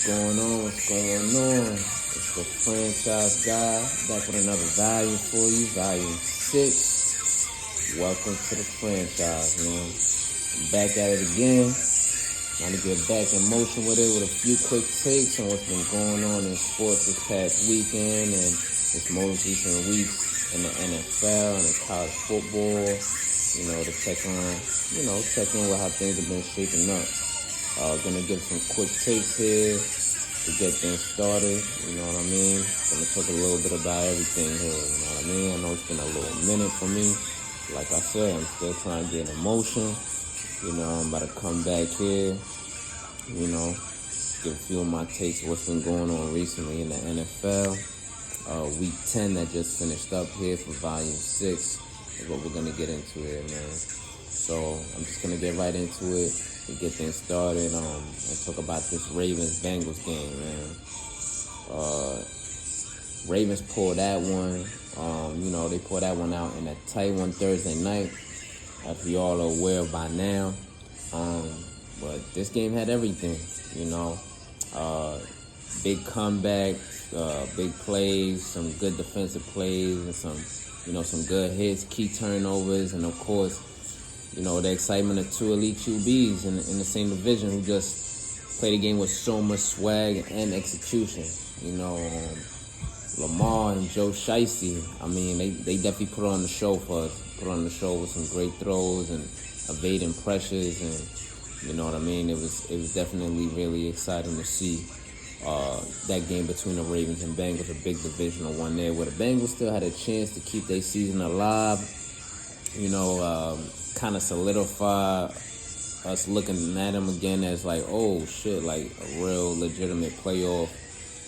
going on? What's going on? It's the Franchize guy back with another volume for you, volume 6. Welcome to the Franchize, man. I'm back at it again. Trying to get back in motion with it with a few quick takes on what's been going on in sports this past weekend and this most recent weeks in the NFL and in college football. To check in with how things have been shaping up. Gonna give some quick takes here to get things started, you know what I mean? Gonna talk a little bit about everything here, you know what I mean? I know it's been a little minute for me. Like I said, I'm still trying to get in motion. I'm about to come back here, give a few of my takes of what's been going on recently in the NFL. Week 10 that just finished up here for volume 6 is what we're gonna get into here, man. So I'm just gonna get right into it to get things started and talk about this Ravens-Bengals game, man. Ravens pulled that one. They pulled that one out in a tight one Thursday night, as we all are aware by now. But this game had everything, big comeback, big plays, some good defensive plays, and some good hits, key turnovers, and of course, the excitement of two elite QBs in the same division who just played a game with so much swag and execution. Lamar and Joe Shiesty, they definitely put on the show for us. Put on the show with some great throws and evading pressures, and it was definitely really exciting to see that game between the Ravens and Bengals, a big divisional one there, where the Bengals still had a chance to keep their season alive. Kind of solidify us looking at them again as like, oh shit, like a real legitimate playoff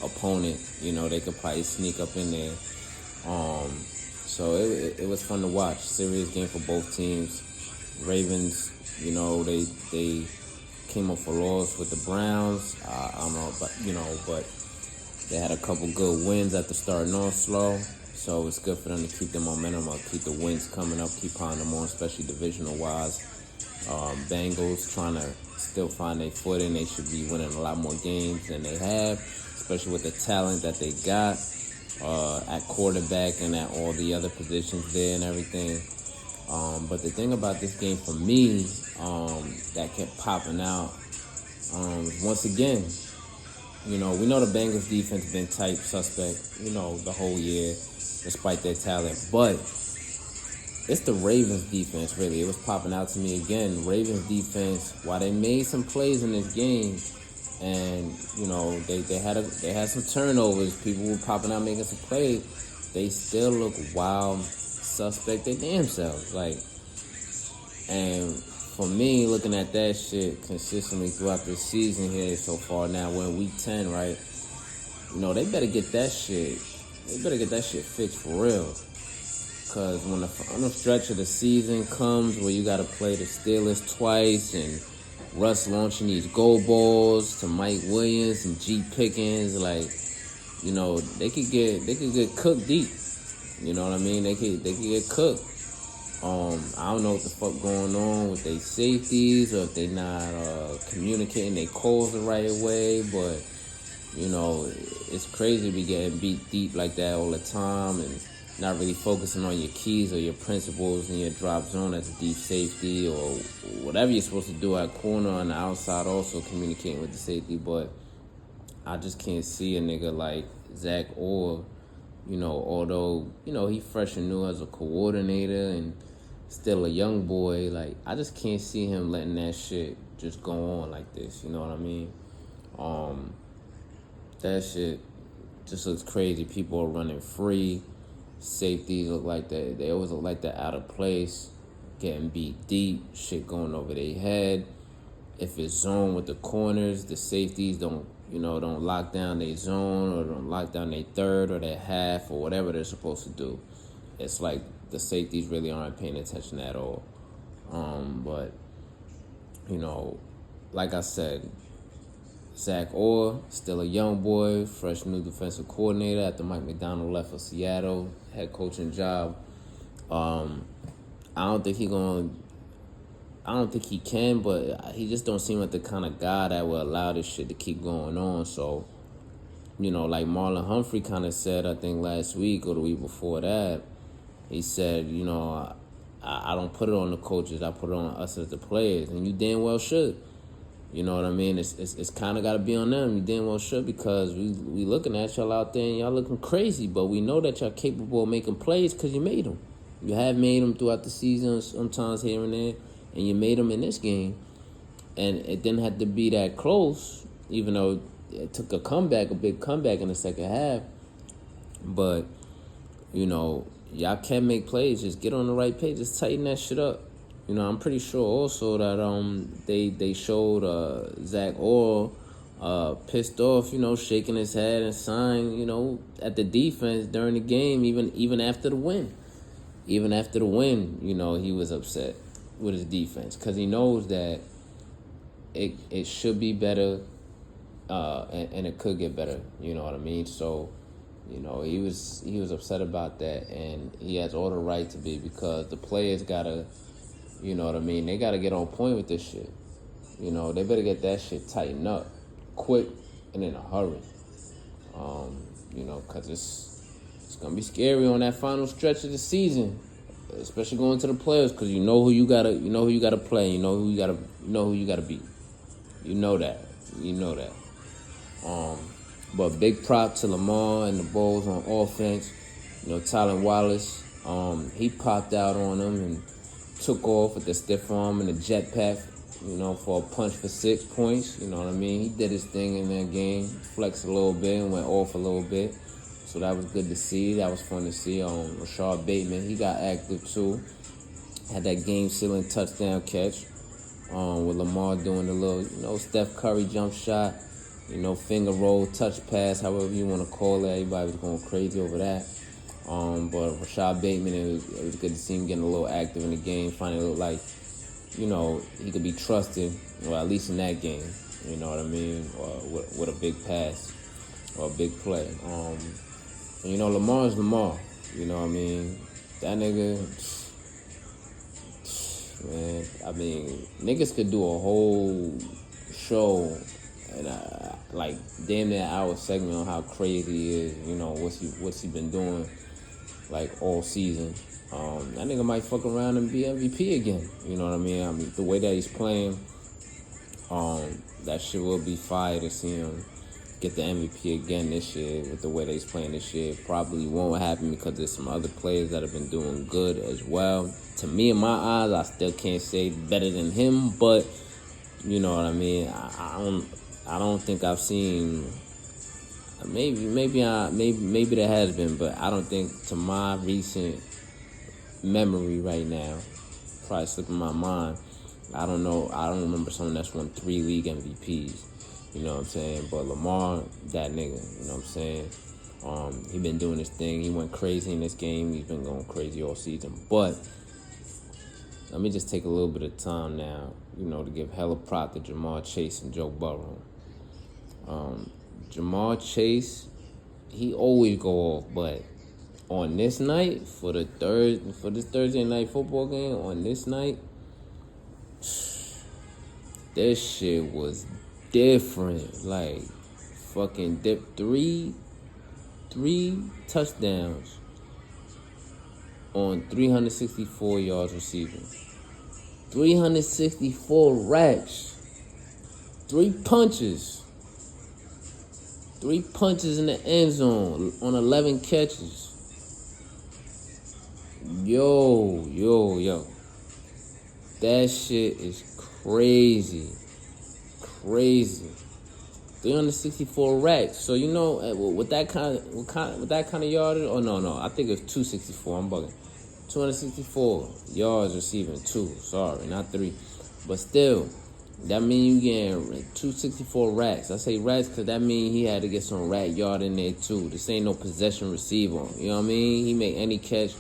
opponent. They could probably sneak up in there. So it was fun to watch. Serious game for both teams. Ravens, they came up for loss with the Browns. I don't know, but they had a couple good wins after starting off slow. So it's good for them to keep the momentum up, keep the wins coming up, keep pounding them on, especially divisional-wise. Bengals trying to still find their footing. They should be winning a lot more games than they have, especially with the talent that they got at quarterback and at all the other positions there and everything. But the thing about this game for me that kept popping out, once again, we know the Bengals defense has been type suspect, the whole year, despite their talent. But it's the Ravens defense, really. It was popping out to me again. Ravens defense, while they made some plays in this game, and they had some turnovers, people were popping out making some plays, they still look wild suspect their damn selves. And for me, looking at that shit consistently throughout the season here so far, now we're in week 10, right? They better get that shit. They better get that shit fixed for real. Because when the final stretch of the season comes where you got to play the Steelers twice and Russ launching these goal balls to Mike Williams and G. Pickens, they could get cooked deep. You know what I mean? They could get cooked. I don't know what the fuck going on with their safeties, or if they not communicating their calls the right way, but it's crazy to be getting beat deep like that all the time and not really focusing on your keys or your principles in your drop zone as a deep safety or whatever you're supposed to do at corner on the outside, also communicating with the safety. But I just can't see a nigga like Zach Orr, although, he fresh and new as a coordinator and still a young boy, I just can't see him letting that shit just go on like this, you know what I mean? That shit just looks crazy. People are running free. Safeties look like that. They always look like they're out of place, getting beat deep, shit going over their head. If it's zone with the corners, the safeties don't lock down their zone or don't lock down their third or their half or whatever they're supposed to do. It's like the safeties really aren't paying attention at all. But like I said, Zach Orr, still a young boy, fresh new defensive coordinator after Mike McDonald left for Seattle, head coaching job. I don't think I don't think he can, but he just don't seem like the kind of guy that will allow this shit to keep going on. So, like Marlon Humphrey kind of said, I think last week or the week before that, he said, I don't put it on the coaches, I put it on us as the players, and you damn well should. You know what I mean? It's kind of got to be on them. You damn well should, because we looking at y'all out there and y'all looking crazy, but we know that y'all capable of making plays because you made them. You have made them throughout the season, sometimes here and there, and you made them in this game. And it didn't have to be that close, even though it took a big comeback in the second half. But, y'all can make plays. Just get on the right page. Just tighten that shit up. I'm pretty sure also that they showed Zach Orr pissed off, shaking his head and sighing, at the defense during the game, even after the win. Even after the win, he was upset with his defense because he knows that it should be better and it could get better. You know what I mean? So, he was upset about that, and he has all the right to be, because the players gotta, you know what I mean? They gotta get on point with this shit. They better get that shit tightened up quick and in a hurry. Because it's gonna be scary on that final stretch of the season, especially going to the playoffs, because you know who you gotta play, you know who you gotta beat. You know that. But big prop to Lamar and the Bulls on offense. Tylen Wallace, he popped out on them and took off with the stiff arm and the jetpack, for a punch for 6 points. You know what I mean? He did his thing in that game, flexed a little bit and went off a little bit. So that was good to see. That was fun to see. Rashad Bateman, he got active too. Had that game-sealing touchdown catch with Lamar doing the little, Steph Curry jump shot, finger roll, touch pass, however you want to call it. Everybody was going crazy over that. But Rashad Bateman, it was good to see him getting a little active in the game. Finally looked like, he could be trusted, or at least in that game. You know what I mean? Or with a big pass or a big play. And Lamar's Lamar. You know what I mean? That nigga, man. I mean, niggas could do a whole show and like damn near hour segment on how crazy he is. What's he been doing like all season. That nigga might fuck around and be MVP again. You know what I mean? The way that he's playing, that shit will be fire to see him get the MVP again this year. With the way that he's playing this year, probably won't happen because there's some other players that have been doing good as well. To me, in my eyes, I still can't say better than him, but you know what I mean. I don't think I've seen. Maybe there has been, but I don't think, to my recent memory right now, probably slipping my mind, I don't know. I don't remember someone that's won 3 league MVPs. You know what I'm saying? But Lamar, that nigga, you know what I'm saying? He been doing his thing. He went crazy in this game. He's been going crazy all season. But let me just take a little bit of time now, to give hella prop to Jamar Chase and Joe Burrow. Jamar Chase, he always go off, but on this night, for this Thursday night football game, on this night, this shit was different. Like, fucking three touchdowns on 364 yards receiving. 364 racks. 3 punches. 3 punches in the end zone on 11 catches. Yo. That shit is crazy. 364 racks. So with that kind of yardage. Oh no, I think it's 264. I'm bugging. 264 yards receiving 2. Sorry, not 3. But still, that mean you getting 264 racks. I say racks because that mean he had to get some rack yard in there too. This ain't no possession receiver. You know what I mean? He make any catch,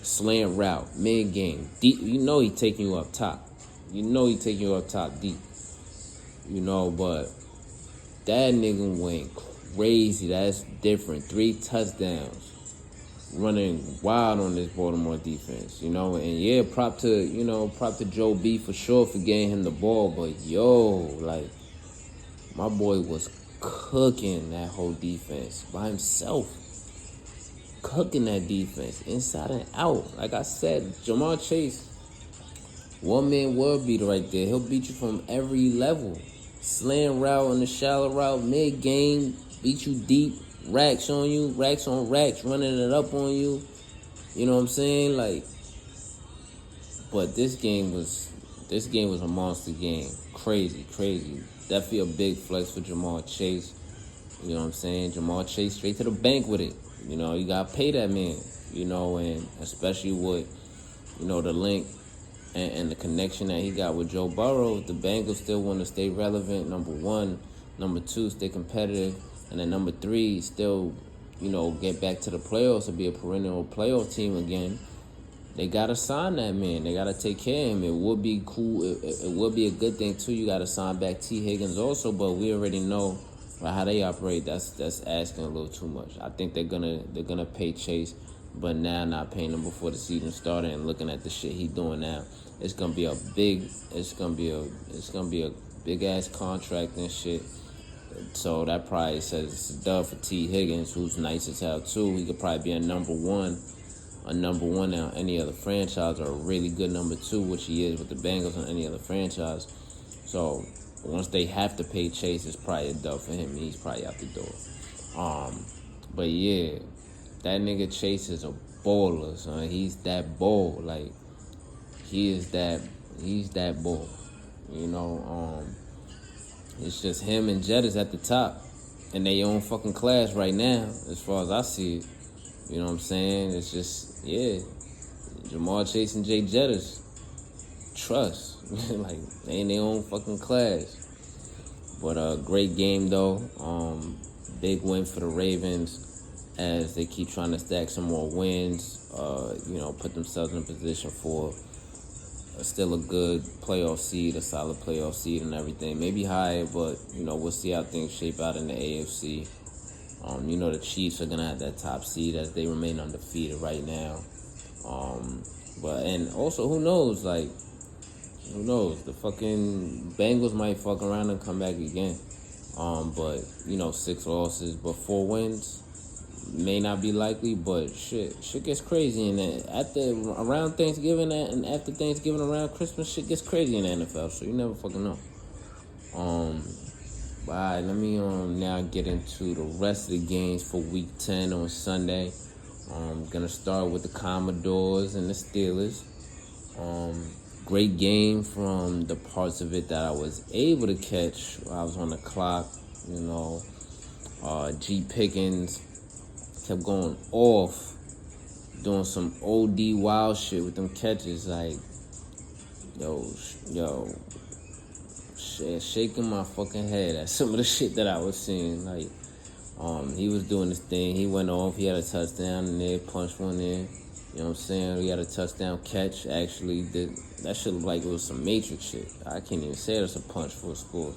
slant route, mid game, deep. He taking you up top. He taking you up top deep. But that nigga went crazy. That's different. 3 touchdowns. running wild on this Baltimore defense, and yeah, prop to Joe B for sure for getting him the ball, but like my boy was cooking that whole defense by himself. Cooking that defense inside and out. Like I said, Jamar Chase, one man world beater right there. He'll beat you from every level. Slant route on the shallow route, mid game, beat you deep, racks on you, racks on racks, running it up on you. You know what I'm saying? Like, but this game was a monster game. Crazy. Definitely a big flex for Jamar Chase. You know what I'm saying? Jamar Chase straight to the bank with it. You gotta pay that man. And especially with, the link and the connection that he got with Joe Burrow, the Bengals still want to stay relevant, number one. Number two, stay competitive. And then number three, still, get back to the playoffs to be a perennial playoff team again. They got to sign that man. They got to take care of him. It would be cool. It would be a good thing, too. You got to sign back T. Higgins also, but we already know how they operate. That's asking a little too much. I think they're gonna pay Chase, but now not paying him before the season started and looking at the shit he doing now. It's gonna be a big ass contract and shit. So that probably says it's a dub for T. Higgins, who's nice as hell too. He could probably be a number one on any other franchise, or a really good number two, which he is with the Bengals on any other franchise. So once they have to pay Chase, it's probably a dub for him. He's probably out the door. But yeah, that nigga Chase is a baller, son. He's that ball. Like, he's that ball. It's just him and Jettis at the top in their own fucking class right now, as far as I see it. You know what I'm saying? It's just, yeah, Jamar Chase and Jay Jettis. Trust. Like, they in their own fucking class. But great game, though. Big win for the Ravens as they keep trying to stack some more wins. Put themselves in a position for still a good playoff seed, a solid playoff seed and everything. Maybe higher, but, we'll see how things shape out in the AFC. The Chiefs are going to have that top seed as they remain undefeated right now. And also, who knows? Like, who knows? The fucking Bengals might fuck around and come back again. But 6 losses, but 4 wins may not be likely. But shit gets crazy. And around Thanksgiving and after Thanksgiving, around Christmas, shit gets crazy in the NFL. So you never fucking know. All right, let me now get into the rest of the games for Week 10 on Sunday. I'm gonna start with the Commodores and the Steelers. Great game from the parts of it that I was able to catch. I was on the clock, G. Pickens kept going off, doing some OD wild shit with them catches. Like, shaking my fucking head at some of the shit that I was seeing. Like, he was doing his thing. He went off. He had a touchdown in there, punched one in. You know what I'm saying? He had a touchdown catch. Actually, that shit looked like it was some Matrix shit. I can't even say it's a punch for a score.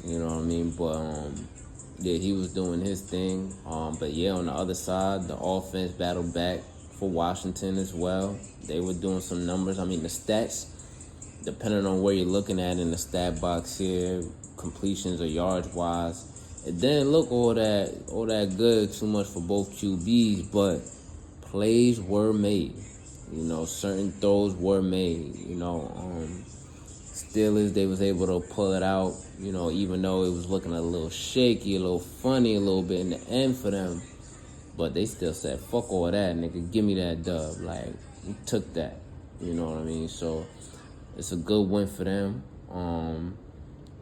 You know what I mean? But yeah, he was doing his thing. But yeah, on the other side, the offense battled back for Washington as well. They were doing some numbers. I mean, the stats, depending on where you're looking at in the stat box here, completions or yards wise, it didn't look all that good too much for both QBs, but plays were made. Certain throws were made. Steelers, they was able to pull it out, even though it was looking a little shaky, a little funny a little bit in the end for them. But they still said, fuck all that, nigga, give me that dub. Like, we took that. You know what I mean? So it's a good win for them.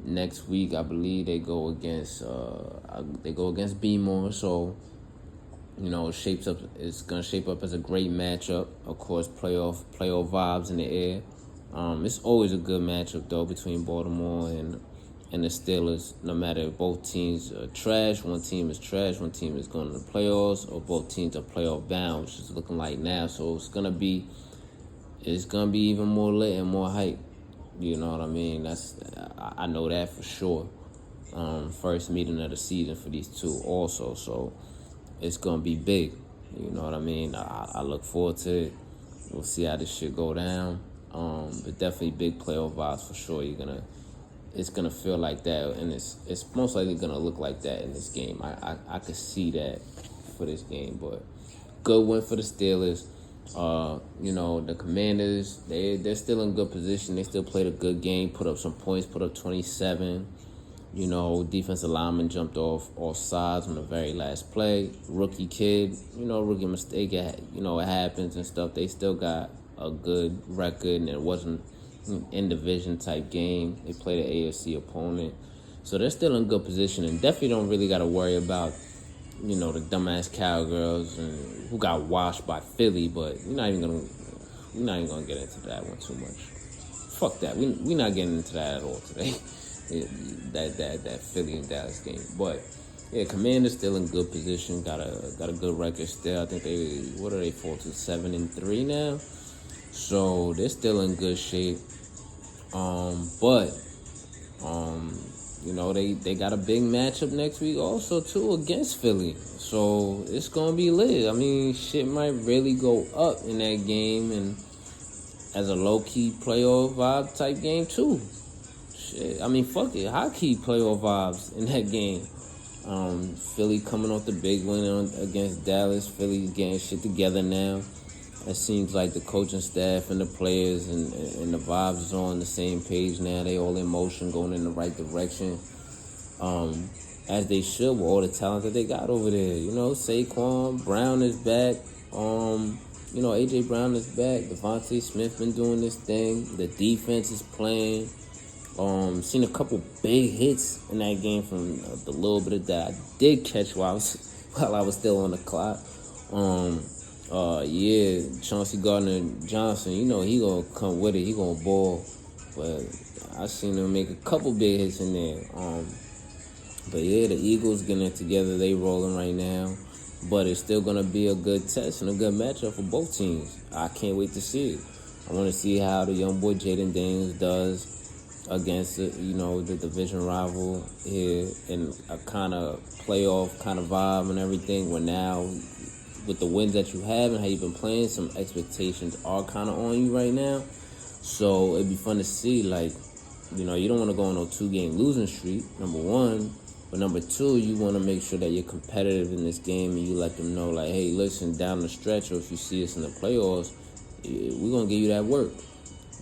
Next week, I believe they go against B-More. So, it's gonna shape up as a great matchup. Of course, playoff vibes in the air. It's always a good matchup though between Baltimore and the Steelers. No matter if both teams are trash, one team is trash, one team is going to the playoffs, or both teams are playoff bound, which is looking like now. So it's gonna be even more lit and more hype. You know what I mean? I know that for sure. First meeting of the season for these two also, so it's gonna be big. You know what I mean? I look forward to it. We'll see how this shit go down. But definitely big playoff vibes for sure. It's gonna feel like that, and it's most likely gonna look like that in this game. I could see that for this game, but good win for the Steelers. The Commanders, they're still in good position. They still played a good game, put up some points, put up 27. Defensive lineman jumped off all sides on the very last play. Rookie kid, rookie mistake, it happens and stuff. They still got a good record, and it wasn't an in-division type game. They played an AFC opponent. So they're still in good position, and definitely don't really got to worry about, the dumbass Cowgirls and who got washed by Philly, but we're not even gonna get into that one too much. Fuck that. We're not getting into that at all today. that Philly and Dallas game. But yeah, Commanders still in good position, got a good record still. I think they fall to 7-3 now. So they're still in good shape. They got a big matchup next week also too against Philly. So it's gonna be lit. I mean, shit might really go up in that game, and as a low-key playoff vibe type game too. Shit, I mean, fuck it, high-key playoff vibes in that game. Philly coming off the big win against Dallas. Philly getting shit together now. It seems like the coaching staff and the players and the vibes is on the same page now. They all in motion, going in the right direction. As they should with all the talent that they got over there. Saquon Brown is back. A.J. Brown is back. Devontae Smith been doing this thing. The defense is playing. Seen a couple big hits in that game from the little bit of that I did catch while I was still on the clock. Chauncey Gardner-Johnson, he gonna come with it. He gonna ball. But I seen him make a couple big hits in there. But yeah, the Eagles getting it together. They rolling right now. But it's still gonna be a good test and a good matchup for both teams. I can't wait to see it. I want to see how the young boy Jaden Daniels does against the division rival here in a kind of playoff kind of vibe and everything. Where now, with the wins that you have and how you've been playing, some expectations are kind of on you right now. So it'd be fun to see, you don't want to go on no 2-game losing streak, number one. But number two, you want to make sure that you're competitive in this game and you let them know, hey, listen, down the stretch, or if you see us in the playoffs, we're going to give you that work.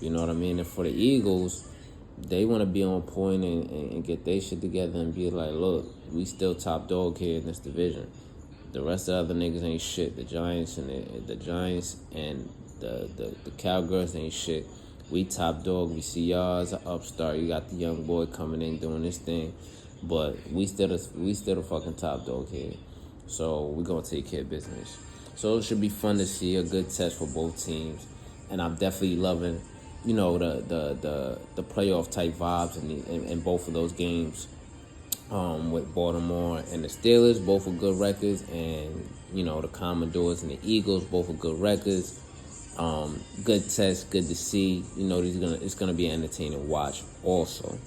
You know what I mean? And for the Eagles, they want to be on point and get their shit together and be like, look, we still top dog here in this division. The rest of the other niggas ain't shit. The Giants and the Cowgirls ain't shit. We top dog. We see y'all as an upstart. You got the young boy coming in doing this thing, but we still the fucking top dog here. So we gonna take care of business. So it should be fun to see, a good test for both teams, and I'm definitely loving, the playoff type vibes in both of those games. With Baltimore and the Steelers, both with good records, and the Commodores and the Eagles, both with good records. Good test, good to see. It's gonna be an entertaining watch also.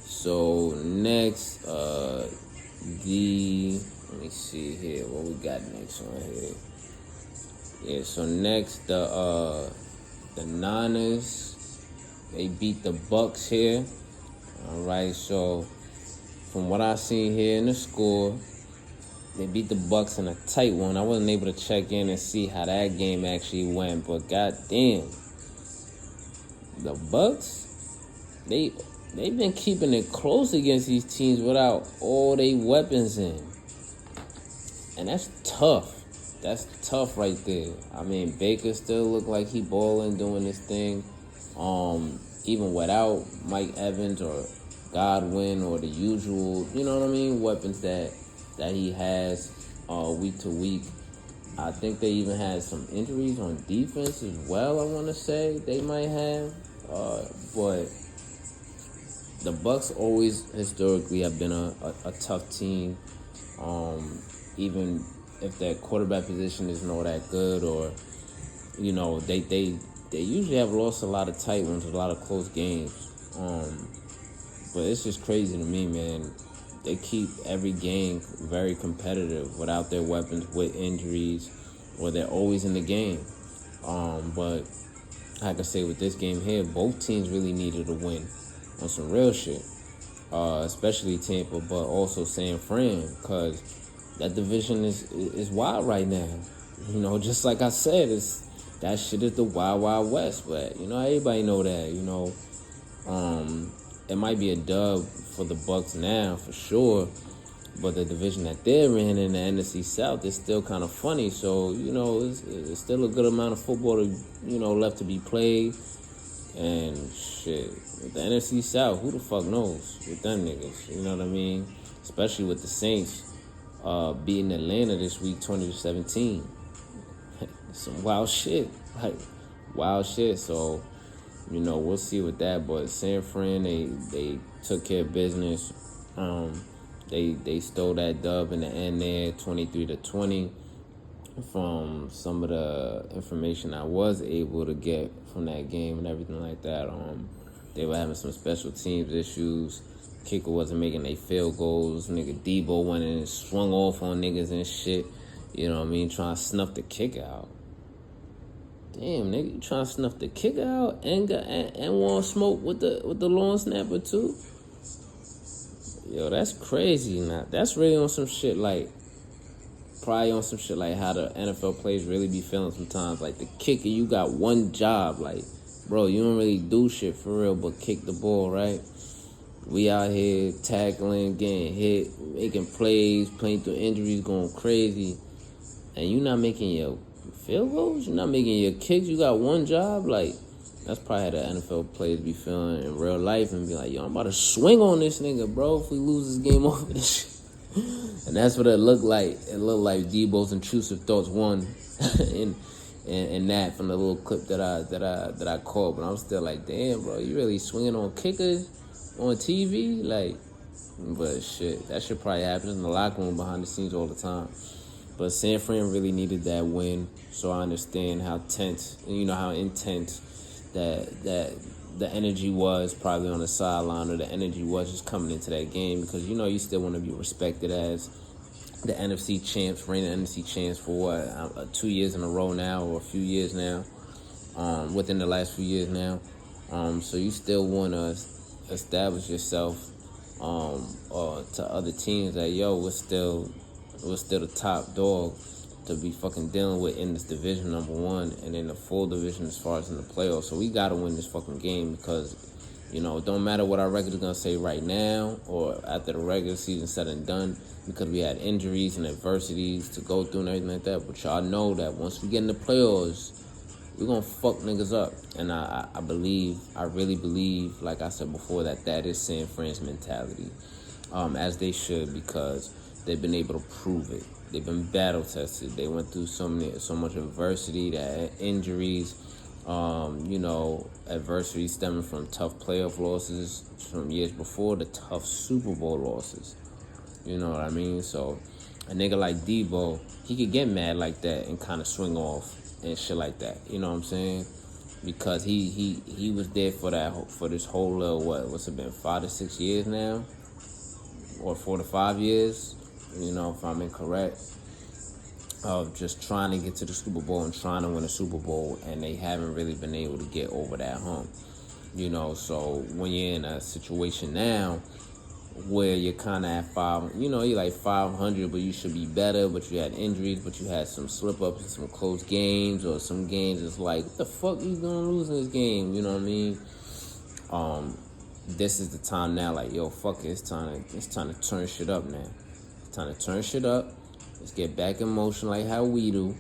So next, let me see here what we got next on here. Yeah, so next the Niners, they beat the Bucks here. All right, so from what I seen here in the score, they beat the Bucks in a tight one. I wasn't able to check in and see how that game actually went, but goddamn, the Bucks, they've been keeping it close against these teams without all their weapons in, and that's tough. That's tough right there. I mean, Baker still look like he balling, doing this thing. Even without Mike Evans or Godwin or the usual, weapons that he has week to week. I think they even had some injuries on defense as well, I want to say they might have. But the Bucks always historically have been a tough team. Even if their quarterback position isn't all that good, or, they usually have lost a lot of tight ones, a lot of close games. But it's just crazy to me, man. they keep every game very competitive without their weapons, with injuries, or they're always in the game. But like I say, with this game here, both teams really needed a win on some real shit. Especially Tampa, but also San Fran, because that division is wild right now. You know, just like I said, that shit is the wild, wild west. But you know, everybody know that. You know, it might be a dub for the Bucks now for sure, but the division that they're in the NFC South is still kind of funny. So you know, it's still a good amount of football left to be played. And shit, with the NFC South, who the fuck knows with them niggas? You know what I mean? Especially with the Saints beating Atlanta this week, 20-17. Some wild shit, like wild shit. So you know, we'll see with that. But San Fran, they took care of business. They stole that dub in the end there, 23-20. From some of the information I was able to get from that game and everything like that, they were having some special teams issues. Kicker wasn't making their field goals. Nigga Debo went in and swung off on niggas and shit. You know what I mean? Trying to snuff the kick out. Damn, nigga, you trying to snuff the kick out and want smoke with the long snapper too? Yo, that's crazy. Now that's really on some shit like. Probably on some shit like how the NFL players really be feeling sometimes. Like the kicker, you got one job. Like, bro, you don't really do shit for real but kick the ball, right? We out here tackling, getting hit, making plays, playing through injuries, going crazy. And you not making your field goals? You're not making your kicks? You got one job? Like, that's probably how the NFL players be feeling in real life and be like, yo, I'm about to swing on this nigga, bro, if we lose this game over this shit. And that's what it looked like. It looked like Debo's intrusive thoughts won in that from the little clip that I caught. But I'm still like, damn, bro, you really swinging on kickers on TV? Like, but shit, that shit probably happens in the locker room behind the scenes all the time. But San Fran really needed that win, so I understand how tense, how intense that the energy was probably on the sideline, or the energy was just coming into that game, because you still want to be respected as the NFC champs, reigning NFC champs for what, 2 years in a row now, or a few years now, within the last few years now. So you still want to establish yourself to other teams that we're still the top dog to be fucking dealing with in this division, number one, and in the full division as far as in the playoffs. So we gotta win this fucking game, because it don't matter what our record is gonna say right now or after the regular season said and done, because we had injuries and adversities to go through and everything like that. But y'all know that once we get in the playoffs, we're gonna fuck niggas up. And I really believe, like I said before, that is San Fran's mentality, as they should, because they've been able to prove it. They've been battle tested. They went through so much adversity, that injuries, adversity stemming from tough playoff losses from years before, the tough Super Bowl losses. You know what I mean? So a nigga like Debo, he could get mad like that and kind of swing off and shit like that. You know what I'm saying? Because he was there for this whole what's it been, 5 to 6 years now, or 4 to 5 years. If I'm incorrect, of just trying to get to the Super Bowl and trying to win a Super Bowl, and they haven't really been able to get over that hump. So when you're in a situation now where you're kind of at you're like 500, but you should be better, but you had injuries, but you had some slip-ups and some close games, or some games it's like, what the fuck you gonna lose in this game? You know what I mean? This is the time now, like, yo, fuck it, it's time to turn shit up now. Time to turn shit up. Let's get back in motion like how we do.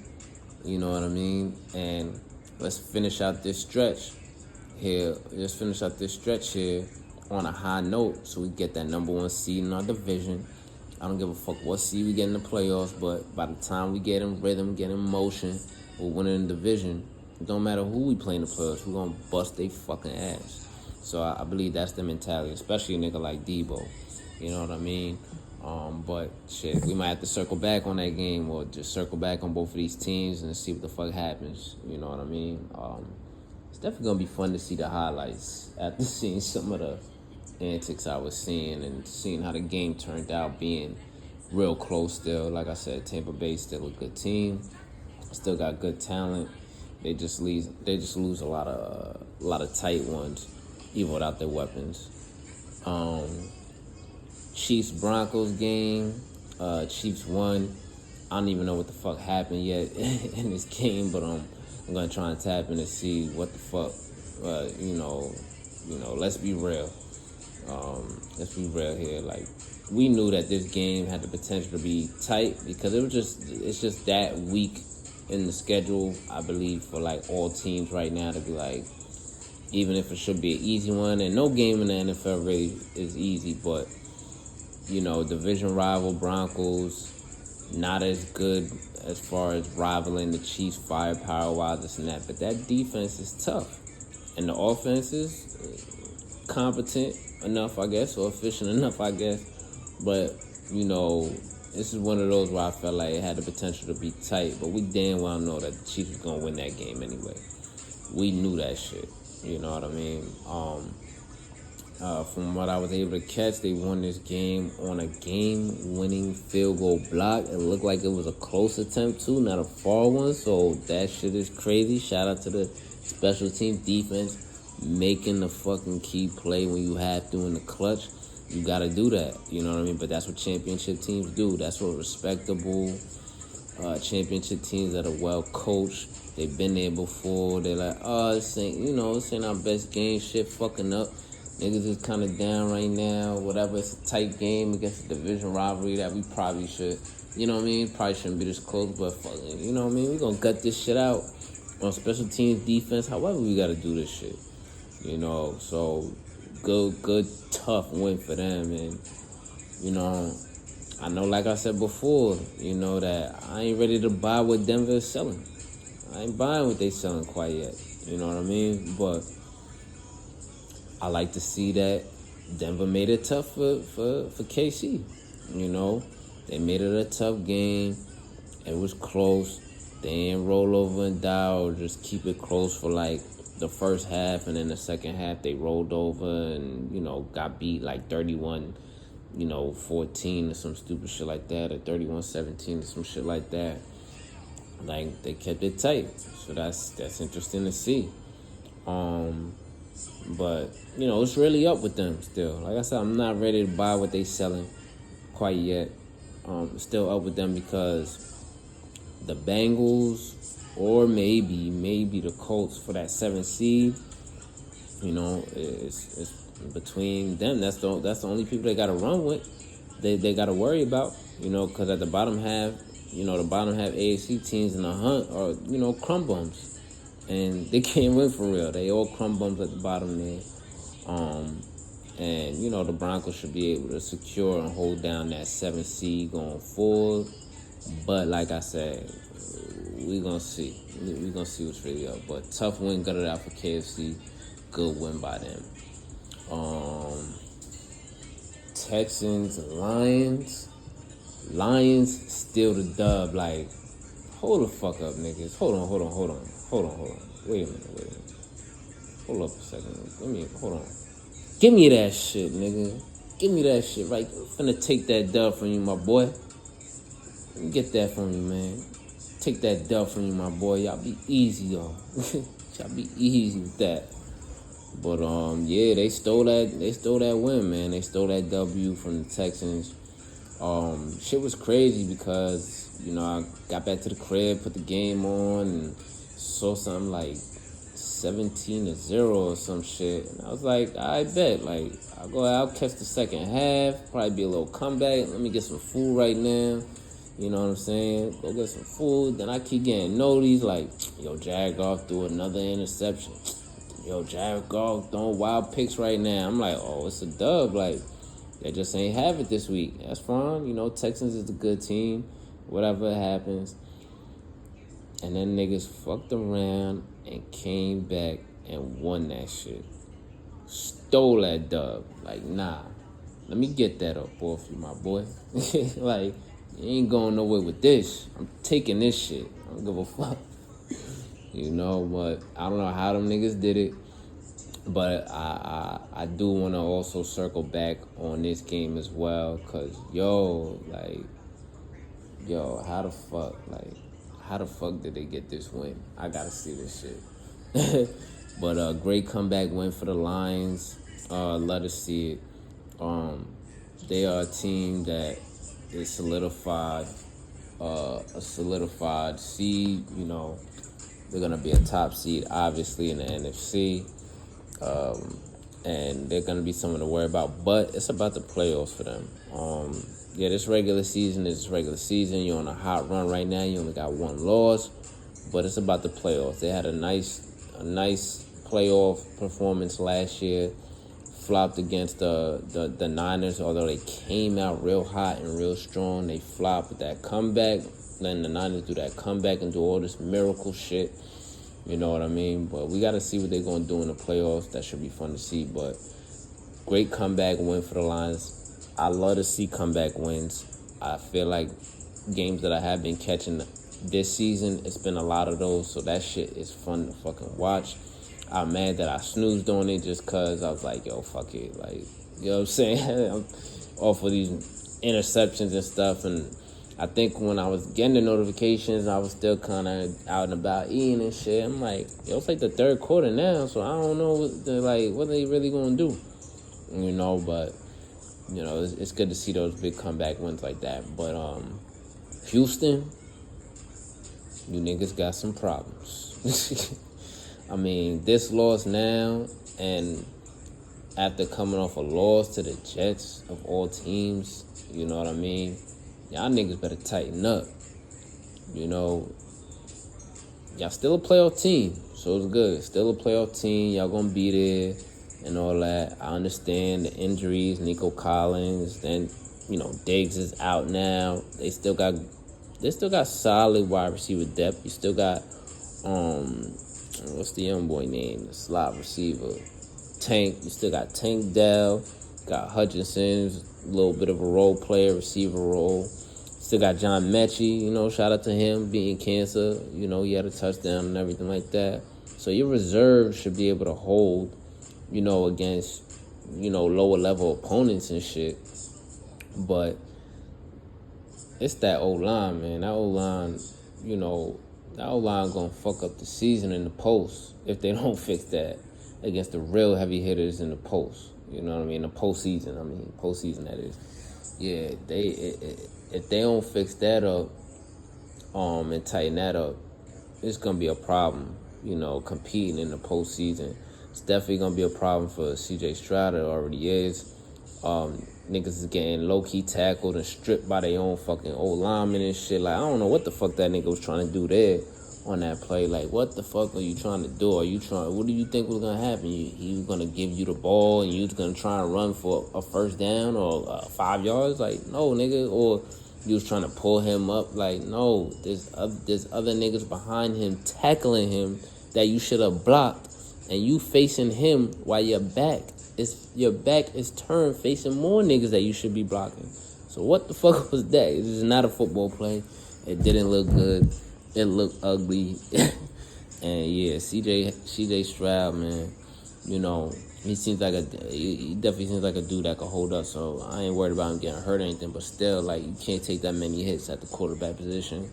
You know what I mean? And let's finish out this stretch here. Let's finish out this stretch here on a high note, so we get that number one seed in our division. I don't give a fuck what seed we get in the playoffs, but by the time we get in rhythm, get in motion, we're winning the division. It don't matter who we play in the playoffs. We're gonna bust they fucking ass. So I believe that's the mentality, especially a nigga like Debo. You know what I mean? But shit, we might have to circle back on that game, or just circle back on both of these teams and see what the fuck happens. You know what I mean? It's definitely gonna be fun to see the highlights after seeing some of antics I was seeing and seeing how the game turned out, being real close still. Like I said, Tampa Bay still a good team, still got good talent. They just lose a lot of tight ones, even without their weapons. Chiefs Broncos game, Chiefs won. I don't even know what the fuck happened yet in this game, but I'm gonna try and tap in and see what the fuck. Let's be real. Let's be real here. Like, we knew that this game had the potential to be tight because it's just that weak in the schedule, I believe, for like all teams right now to be like, even if it should be an easy one, and no game in the NFL really is easy, but division rival Broncos, not as good as far as rivaling the Chiefs firepower-wise, this and that, but that defense is tough, and the offense is competent enough, I guess, or efficient enough, I guess, but this is one of those where I felt like it had the potential to be tight, but we damn well know that the Chiefs was going to win that game anyway. We knew that shit. You know what I mean? From what I was able to catch, they won this game on a game-winning field goal block. It looked like it was a close attempt, too, not a far one, so that shit is crazy. Shout out to the special team defense making the fucking key play when you have to in the clutch. You got to do that, you know what I mean? But that's what championship teams do. That's what respectable championship teams that are well coached. They've been there before. They're like, this ain't our best game. Shit fucking up. Niggas is kind of down right now. Whatever. It's a tight game against a division rivalry that we probably should, probably shouldn't be this close, but fucking, we're going to gut this shit out on special teams defense. However, we got to do this shit, so good, tough win for them. And, I know, like I said before, that I ain't ready to buy what Denver is selling. I ain't buying what they selling quite yet. You know what I mean? But I like to see that Denver made it tough for KC. They made it a tough game. It was close. They ain't roll over and die or just keep it close for like the first half, and then the second half they rolled over and, got beat like 31, 14 or some stupid shit like that, or 31-17 or some shit like that. Like, they kept it tight. So that's interesting to see. But, it's really up with them still. Like I said, I'm not ready to buy what they selling quite yet. Still up with them because the Bengals or maybe the Colts for that 7th seed, it's between them. That's the only people they got to run with. They got to worry about, because at the bottom half, the bottom half AFC teams in the hunt are, crumb bums. And they can't win for real. They all crumb bums at the bottom there. And, the Broncos should be able to secure and hold down that 7th seed going forward. But like I said, we're going to see. We're going to see what's really up. But tough win, gutted out for KFC. Good win by them. Texans, Lions still the dub. Like, hold the fuck up, niggas. Hold on. Wait a minute. Hold up a second. Hold on. Give me that shit, nigga. Give me that shit, right? I'm finna take that dub from you, my boy. Let me get that from you, man. Take that dub from you, my boy. Y'all be easy, y'all. Y'all be easy with that. But yeah, they stole that win, man. They stole that W from the Texans. Shit was crazy because, I got back to the crib, put the game on, and saw something like 17-0 or some shit. And I was like, I bet. Like, I'll catch the second half, probably be a little comeback. Let me get some food right now. You know what I'm saying? Go get some food. Then I keep getting noties like, Jared Goff threw another interception. Jared Goff throwing wild picks right now. I'm like, it's a dub. Like, they just ain't have it this week. That's fine. Texans is a good team. Whatever happens. And then niggas fucked around and came back and won that shit. Stole that dub. Like, nah. Let me get that up off you, my boy. Like, you ain't going nowhere with this. I'm taking this shit. I don't give a fuck. But I don't know how them niggas did it. But I do want to also circle back on this game as well, cause how the fuck did they get this win? I gotta see this shit. But great comeback win for the Lions. Let us see it. They are a team that is solidified, a solidified seed. You know, they're gonna be a top seed, obviously, in the NFC. And they're going to be something to worry about. But it's about the playoffs for them. This regular season is regular season. You're on a hot run right now. You only got one loss. But it's about the playoffs. They had a nice playoff performance last year. Flopped against the Niners, although they came out real hot and real strong. They flopped with that comeback. Then the Niners do that comeback and do all this miracle shit. You know what I mean? But we got to see what they're going to do in the playoffs. That should be fun to see. But great comeback win for the Lions. I love to see comeback wins. I feel like games that I have been catching this season, it's been a lot of those. So that shit is fun to fucking watch. I'm mad that I snoozed on it just because I was like, yo, fuck it. Like, you know what I'm saying? I'm off of these interceptions and stuff. And I think when I was getting the notifications, I was still kind of out and about eating and shit. I'm like, yo, it's like the third quarter now, so I don't know what they really gonna do, you know. But you know, it's good to see those big comeback wins like that. But Houston, you niggas got some problems. I mean, this loss now, and after coming off a loss to the Jets of all teams, you know what I mean? Y'all niggas better tighten up. You know, y'all still a playoff team, so it's good. Still a playoff team. Y'all gonna be there and all that. I understand the injuries, Nico Collins, then, you know, Diggs is out now. They still got solid wide receiver depth. You still got, what's the young boy name? The slot receiver. Tank. You still got Tank Dell. Got Hutchinson, a little bit of a role player, receiver role. Still got John Mechie, you know, shout out to him, beating cancer. You know, he had a touchdown and everything like that. So your reserve should be able to hold, you know, against, you know, lower level opponents and shit. But it's that O-line, man. That O-line, you know, that O-line gonna fuck up the season in the post if they don't fix that against the real heavy hitters in the post. You know what I mean? The postseason. Postseason, that is. Yeah, if they don't fix that up, and tighten that up, it's gonna be a problem. You know, competing in the postseason. It's definitely gonna be a problem for C.J. Stroud. It already is. Niggas is getting low-key tackled and stripped by their own fucking old linemen and shit. Like, I don't know what the fuck that nigga was trying to do there on that play. Like, what the fuck are you trying to do? What do you think was going to happen? He was going to give you the ball and you was going to try and run for a first down or 5 yards? Like, no, nigga. Or you was trying to pull him up? Like, no. There's other niggas behind him tackling him that you should have blocked, and you facing him while your back is turned facing more niggas that you should be blocking. So what the fuck was that? This is not a football play. It didn't look good. It looked ugly. And yeah, CJ Stroud, man, you know, he definitely seems like a dude that could hold up. So I ain't worried about him getting hurt or anything. But still, like, you can't take that many hits at the quarterback position.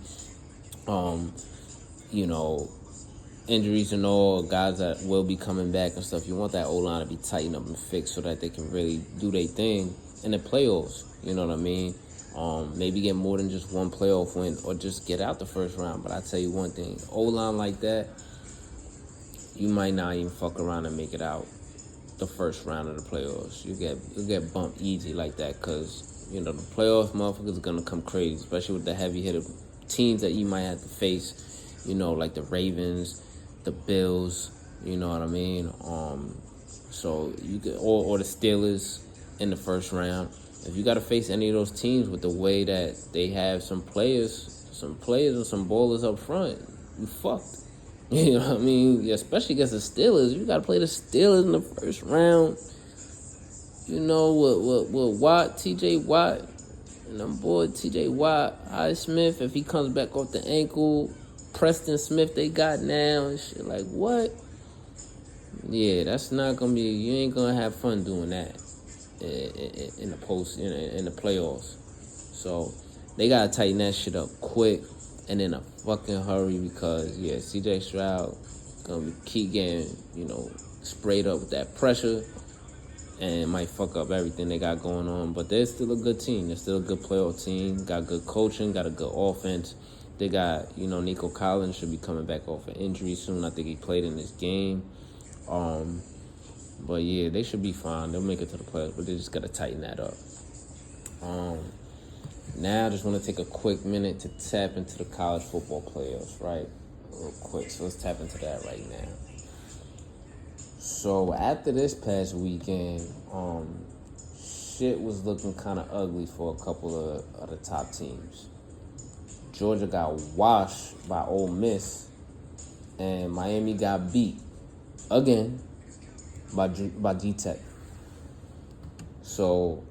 You know, injuries and all, guys that will be coming back and stuff. You want that O-line to be tightened up and fixed so that they can really do their thing in the playoffs. You know what I mean? Maybe get more than just one playoff win or just get out the first round. But I tell you one thing, O-line like that, you might not even fuck around and make it out the first round of the playoffs. You get bumped easy like that because, you know, the playoff motherfuckers are going to come crazy, especially with the heavy hitter teams that you might have to face, you know, like the Ravens, the Bills, you know what I mean? So you could, or the Steelers in the first round. If you got to face any of those teams with the way that they have some players and some ballers up front, you fucked. You know what I mean? Yeah, especially against the Steelers. You got to play the Steelers in the first round. You know, with Watt, T.J. Watt, and them boy T.J. Watt, Smith, if he comes back off the ankle, Preston Smith they got now and shit. Like, what? Yeah, that's not gonna be. You ain't gonna have fun doing that in the in the playoffs. So they gotta tighten that shit up quick and in a fucking hurry because CJ Stroud gonna keep getting sprayed up with that pressure and might fuck up everything they got going on. But they're still a good team. They're still a good playoff team. Got good coaching. Got a good offense. They got Nico Collins should be coming back off an injury soon. I think he played in this game. But yeah, they should be fine. They'll make it to the playoffs, but they just gotta tighten that up. Now I just want to take a quick minute to tap into the college football playoffs, right? Real quick. So let's tap into that right now. So after this past weekend, shit was looking kind of ugly for a couple of the top teams. Georgia got washed by Ole Miss, and Miami got beat again by G-Tech. So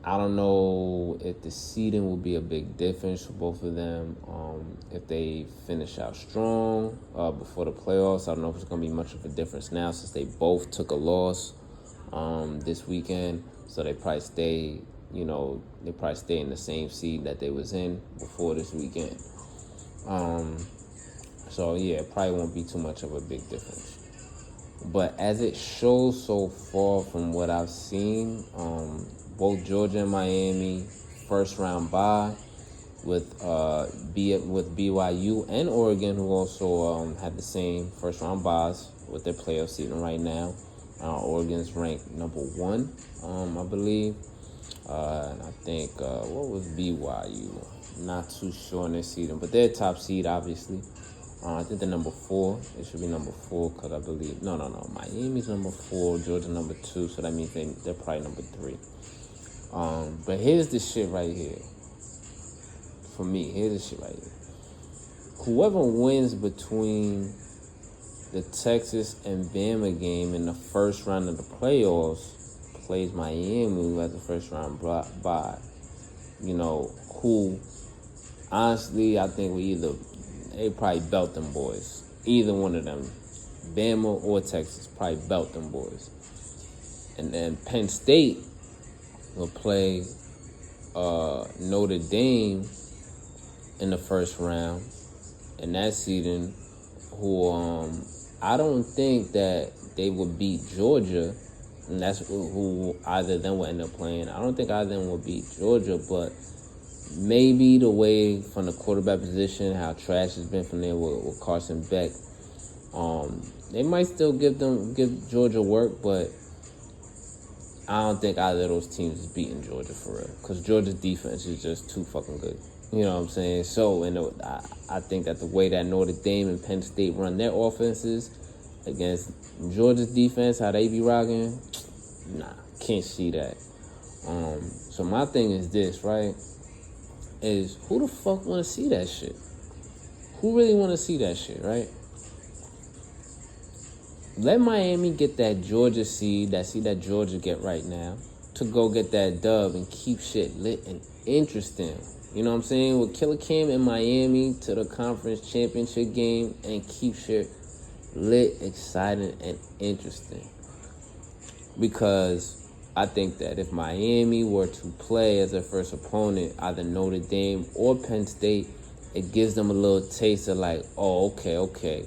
I don't know if the seeding will be a big difference for both of them. If they finish out strong before the playoffs, I don't know if it's going to be much of a difference now since they both took a loss this weekend. So they probably stay, in the same seed that they was in before this weekend. So yeah, it probably won't be too much of a big difference. But as it shows so far from what I've seen, both Georgia and Miami first round bye with BYU and Oregon, who also had the same first round byes with their playoff season right now. Oregon's ranked number 1, I believe. And I think what was BYU? Not too sure in this season, but they're top seed obviously. I think they're number 4. It should be number 4 because I believe no. Miami's number 4, Georgia number 2, so that means they're probably number 3. But here's the shit right here. For me, here's the shit right here. Whoever wins between the Texas and Bama game in the first round of the playoffs plays Miami as the first round bye. Who honestly I think they probably belt them boys. Either one of them, Bama or Texas, probably belt them boys. And then Penn State will play Notre Dame in the first round, and that seeding, who I don't think that they would beat Georgia, and that's who either of them will end up playing. I don't think either of them will beat Georgia, but maybe the way from the quarterback position, how trash has been from there with Carson Beck, they might still give Georgia work, but I don't think either of those teams is beating Georgia for real, because Georgia's defense is just too fucking good. You know what I'm saying? So, I think that the way that Notre Dame and Penn State run their offenses against Georgia's defense, how they be rocking, can't see that. So my thing is this, right? Is who the fuck want to see that shit? Who really want to see that shit, right? Let Miami get that Georgia seed that Georgia get right now, to go get that dub and keep shit lit and interesting. You know what I'm saying? With Killer Cam in Miami to the conference championship game and keep shit lit, exciting, and interesting. Because I think that if Miami were to play as their first opponent, either Notre Dame or Penn State, it gives them a little taste of like, oh, okay.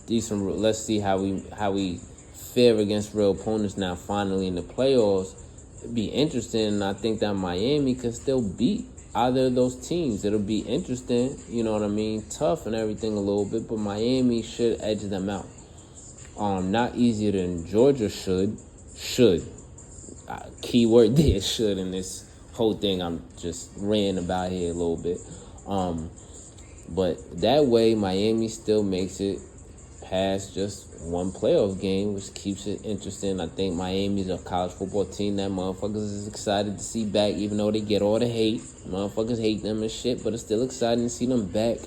Let's see how we fare against real opponents now finally in the playoffs. It'd be interesting, and I think that Miami could still beat either of those teams. It'll be interesting, you know what I mean? Tough and everything a little bit, but Miami should edge them out. Not easier than Georgia should. Keyword there, should, in this whole thing I'm just ranting about here a little bit. But that way, Miami still makes it past just one playoff game, which keeps it interesting. I think Miami's a college football team that motherfuckers is excited to see back, even though they get all the hate. Motherfuckers hate them and shit, but it's still exciting to see them back,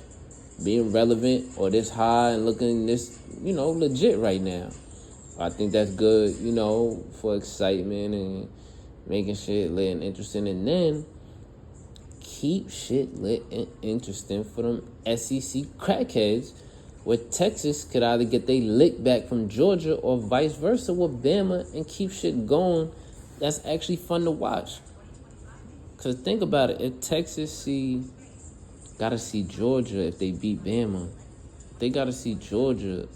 being relevant or this high and looking this, legit right now. I think that's good, for excitement and making shit lit and interesting. And then keep shit lit and interesting for them SEC crackheads where Texas could either get they lick back from Georgia or vice versa with Bama and keep shit going. That's actually fun to watch. Because think about it. If Texas gotta see Georgia if they beat Bama, they gotta see Georgia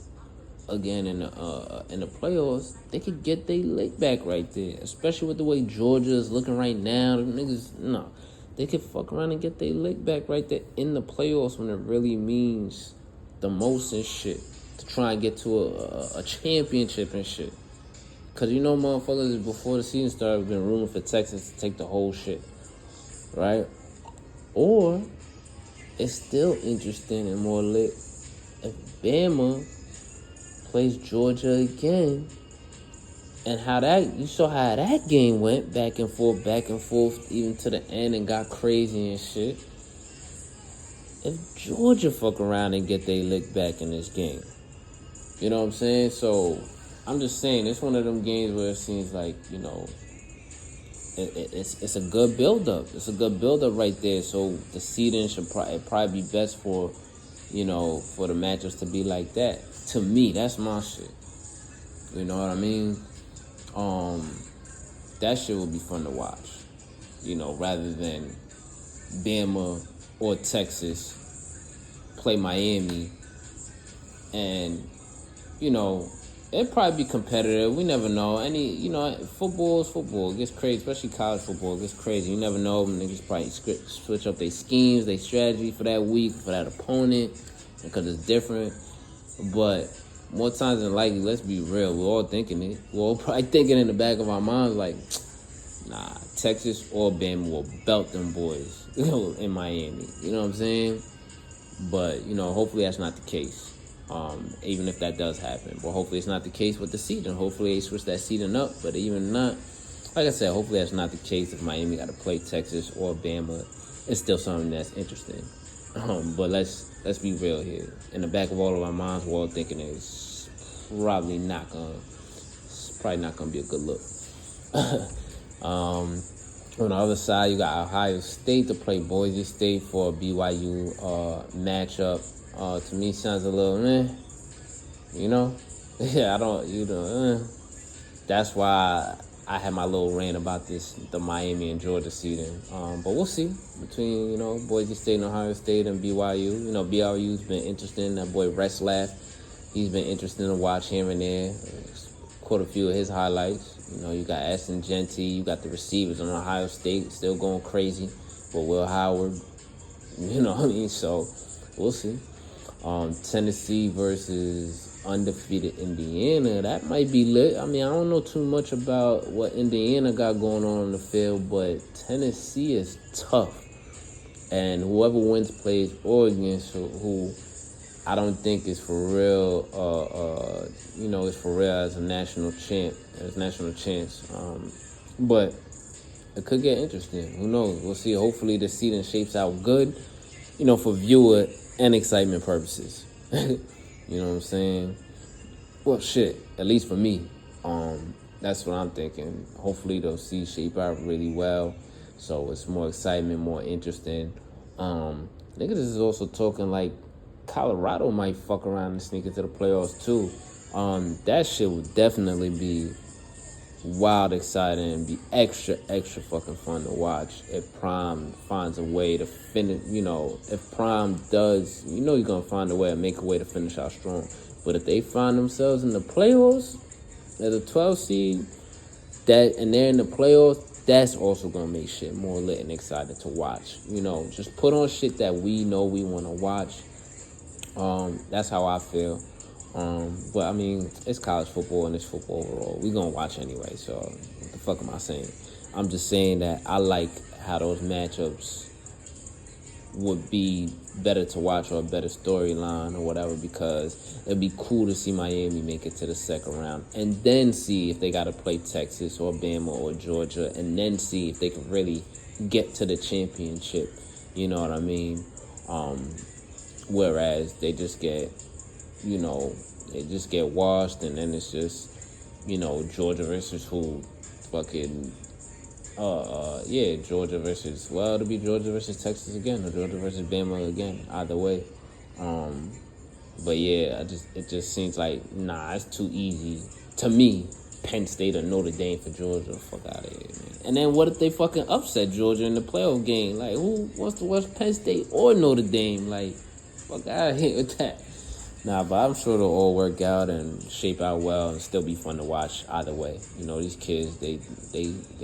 again in the playoffs, they could get their lick back right there. Especially with the way Georgia is looking right now. The niggas, no. They could fuck around and get their lick back right there in the playoffs when it really means the most and shit. To try and get to a championship and shit. Because you know motherfuckers before the season started been rumored for Texas to take the whole shit. Right? Or it's still interesting and more lit if Bama plays Georgia again, and you saw how that game went back and forth, even to the end and got crazy and shit. If Georgia fuck around and get their lick back in this game, you know what I'm saying? So I'm just saying it's one of them games where it seems like, you know, it's a good build up. It's a good build up right there. So the seeding should probably be best for, you know, for the matchups to be like that. To me, that's my shit. You know what I mean? That shit would be fun to watch. You know, rather than Bama or Texas play Miami. And, you know, it'd probably be competitive. We never know. Football is football. It gets crazy, especially college football. It gets crazy. You never know. Niggas probably switch up their schemes, their strategy for that week, for that opponent, because it's different. But more times than likely, let's be real, we're all thinking it. We're all probably thinking in the back of our minds, like, nah, Texas or Bama will belt them boys, you know, in Miami. You know what I'm saying? But, you know, hopefully that's not the case. Even if that does happen. But hopefully it's not the case with the seeding. Hopefully they switch that seeding up. But even not, like I said, hopefully that's not the case if Miami got to play Texas or Bama. It's still something that's interesting. But let's be real here. In the back of all of our minds, we're all thinking it's probably not gonna be a good look. On the other side, you got Ohio State to play Boise State for a BYU matchup. To me, sounds a little meh. You know, yeah, That's why I had my little rant about the Miami and Georgia seeding. But we'll see between, you know, Boise State and Ohio State and BYU. You know, BYU's been interesting. That boy Retzlaff, he's been interesting to watch here and there. Caught a few of his highlights. You know, you got Ashton Genty, you got the receivers on Ohio State still going crazy. But Will Howard, you know what I mean? So we'll see. Tennessee versus undefeated Indiana, that might be lit. I mean, I don't know too much about what Indiana got going on the field, but Tennessee is tough. And whoever wins plays Oregon, so who I don't think is for real, is for real as a national chance. But it could get interesting. Who knows? We'll see. Hopefully the season shapes out good, you know, for viewer and excitement purposes. You know what I'm saying? Well, shit, at least for me. That's what I'm thinking. Hopefully those seeds shape out really well, so it's more excitement, more interesting. Niggas is also talking like Colorado might fuck around and sneak into the playoffs too. That shit would definitely be wild exciting and be extra fucking fun to watch if Prime finds a way to finish. You know, if Prime does, you know, he's gonna find a way to make a way to finish out strong. But if they find themselves in the playoffs as a 12 seed, and they're in the playoffs, that's also gonna make shit more lit and exciting to watch. You know, just put on shit that we know we want to watch. That's how I feel. But I mean, it's college football and it's football overall. We gonna watch anyway, so what the fuck am I saying? I'm just saying that I like how those matchups would be better to watch or a better storyline or whatever, because it'd be cool to see Miami make it to the second round and then see if they gotta play Texas or Bama or Georgia and then see if they can really get to the championship. You know what I mean? Whereas they just get, you know, they just get washed, and then it's just, you know, Georgia versus who? Fucking, Georgia versus, it'll be Georgia versus Texas again, or Georgia versus Bama again, either way. But yeah, it just seems like it's too easy to me. Penn State or Notre Dame for Georgia, fuck out of here, man. And then what if they fucking upset Georgia in the playoff game? Like, who wants to watch Penn State or Notre Dame? Like, fuck out of here with that. Nah, but I'm sure it'll all work out and shape out well and still be fun to watch either way. You know, these kids, they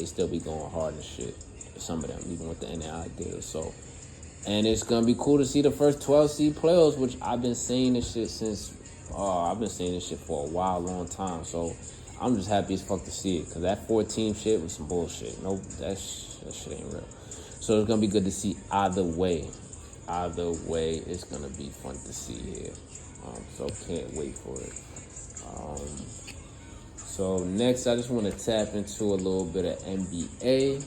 still be going hard and shit. Some of them, even with the NAI deal. So, and it's gonna be cool to see the first 12 seed playoffs, which I've been saying this shit since. I've been saying this shit for a while, long time. So I'm just happy as fuck to see it, because that 4-team shit was some bullshit. Nope, that shit ain't real. So it's gonna be good to see either way. Either way, it's gonna be fun to see here. So can't wait for it. So next, I just want to tap into a little bit of NBA.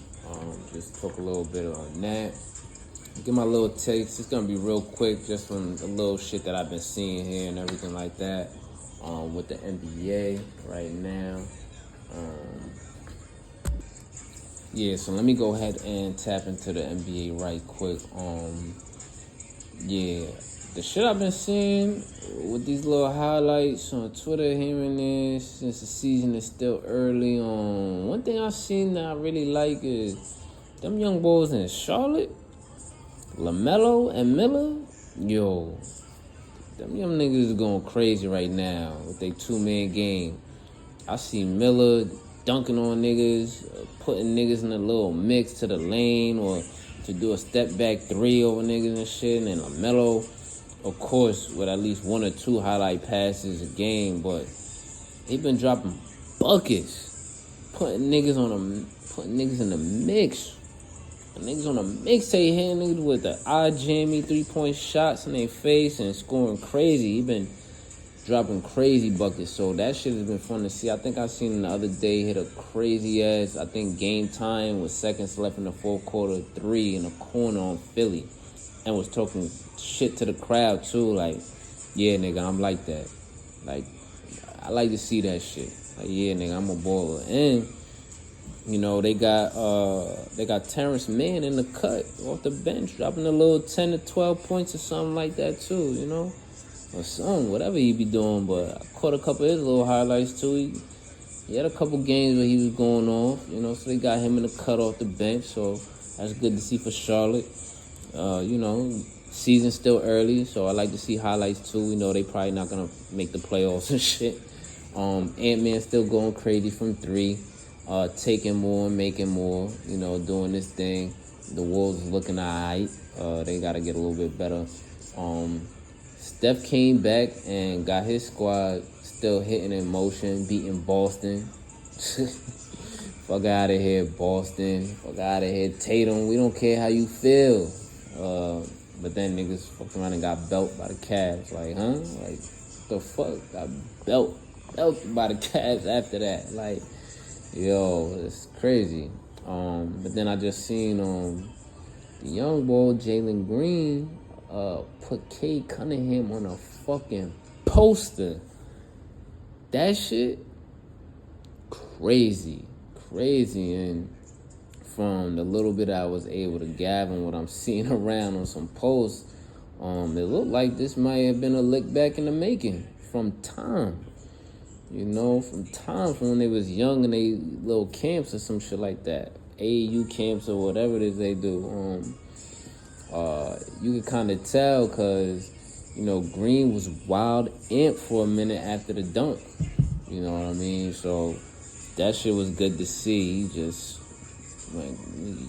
Just talk a little bit on that. Get my little takes. It's gonna be real quick, just from the little shit that I've been seeing here and everything like that. With the NBA right now. Yeah, so let me go ahead and tap into the NBA right quick. Yeah, the shit I've been seeing with these little highlights on Twitter here and there since the season is still early. One thing I've seen that I really like is them young boys in Charlotte, LaMelo and Miller. Yo, them young niggas is going crazy right now with their 2-man game. I see Miller dunking on niggas, putting niggas in a little mix to the lane or to do a step back 3 over niggas and shit. And then LaMelo, of course, with at least 1 or 2 highlight passes a game, but he been dropping buckets, putting niggas in the mix. Niggas on a mixtape hitting niggas with the eye jammy 3-point shots in their face and scoring crazy. He been dropping crazy buckets, so that shit has been fun to see. I think I seen him the other day hit a crazy ass, I think game time with seconds left in the fourth quarter, 3 in the corner on Philly, and was talking shit to the crowd too. Like, yeah, nigga, I'm like that. Like, I like to see that shit. Like, yeah, nigga, I'm a baller. And you know, they got Terrence Mann in the cut off the bench, dropping a little 10 to 12 points or something like that too, you know, or something, whatever he be doing. But I caught a couple of his little highlights too. He had a couple games where he was going off, you know, so they got him in the cut off the bench. So that's good to see for Charlotte. You know, season's still early, so I like to see highlights too. We know they probably not gonna make the playoffs and shit. Ant-Man still going crazy from 3. Taking more, making more, you know, doing this thing. The Wolves looking alright. They got to get a little bit better. Steph came back and got his squad still hitting in motion, beating Boston. Fuck out of here, Boston. Fuck out of here, Tatum. We don't care how you feel. But then niggas fucked around and got belt by the Cavs. Like, huh? Like, the fuck? Got belt by the Cavs after that. Like, yo, it's crazy. But then I just seen the young boy Jalen Green put Cade Cunningham on a fucking poster. That shit crazy. And from the little bit I was able to gather and what I'm seeing around on some posts, it looked like this might have been a lick back in the making from time. You know, from when they was young and they little camps or some shit like that. AAU camps or whatever it is they do. You could kind of tell because, you know, Green was wild amped for a minute after the dunk. You know what I mean? So that shit was good to see. He just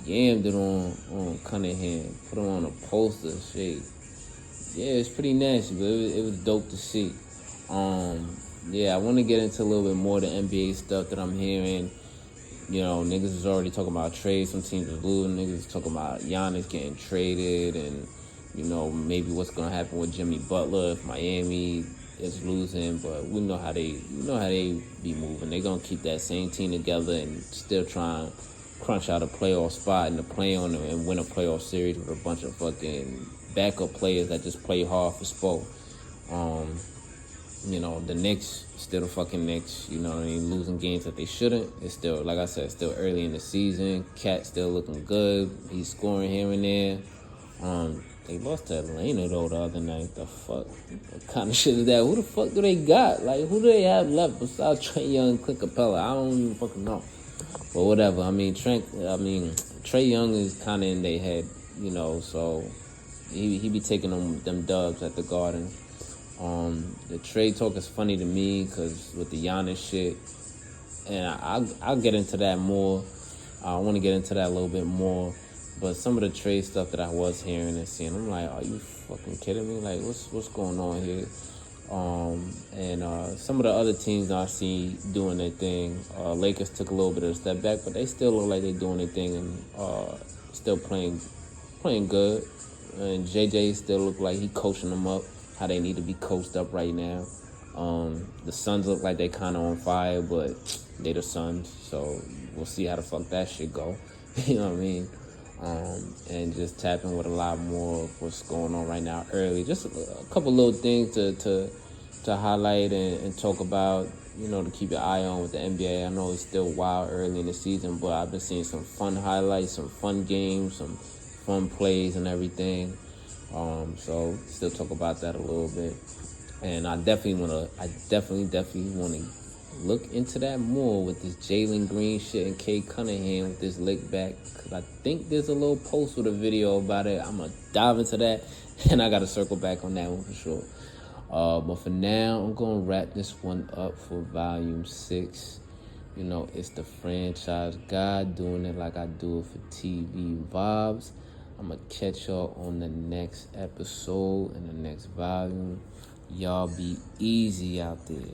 yammed it on Cunningham. Put him on a poster. Shit. Yeah, it's pretty nasty, but it was dope to see. Yeah, I want to get into a little bit more of the NBA stuff that I'm hearing. You know, niggas is already talking about trades. Some teams are losing. Niggas is talking about Giannis getting traded and, you know, maybe what's going to happen with Jimmy Butler if Miami is losing. But we know how they be moving. They're going to keep that same team together and still try and crunch out a playoff spot in the play-on and win a playoff series with a bunch of fucking backup players that just play hard for sport. You know, the Knicks, still the fucking Knicks, you know what I mean, losing games that they shouldn't. It's still, like I said, still early in the season. Cat still looking good. He's scoring here and there. They lost to Atlanta though the other night. The fuck? What kind of shit is that? Who the fuck do they got? Like, who do they have left besides Trey Young and Clint Capella? I don't even fucking know. But whatever. I mean, Trey Young is kind of in their head, you know. So he be taking them dubs at the Garden. The trade talk is funny to me because with the Giannis shit, and I'll get into that more. I want to get into that a little bit more. But some of the trade stuff that I was hearing and seeing, I'm like, are you fucking kidding me? Like, what's going on here? And some of the other teams I see doing their thing. Lakers took a little bit of a step back, but they still look like they're doing their thing and still playing good. And JJ still look like he coaching them up how they need to be coached up right now. The Suns look like they kind of on fire, but they the Suns, so we'll see how the fuck that shit go. You know what I mean? And just tapping with a lot more of what's going on right now early. Just a couple little things to highlight and talk about, you know, to keep your eye on with the NBA. I know it's still wild early in the season, but I've been seeing some fun highlights, some fun games, some fun plays and everything. So still talk about that a little bit. And I definitely want to look into that more with this Jalen Green shit and Kay Cunningham with this lick back. Because I think there's a little post with a video about it. I'm going to dive into that. And I got to circle back on that one for sure. But for now, I'm going to wrap this one up for Volume 6. You know, it's the Franchise guy doing it like I do it for TV Vibes. I'm going to catch y'all on the next episode and the next volume. Y'all be easy out there.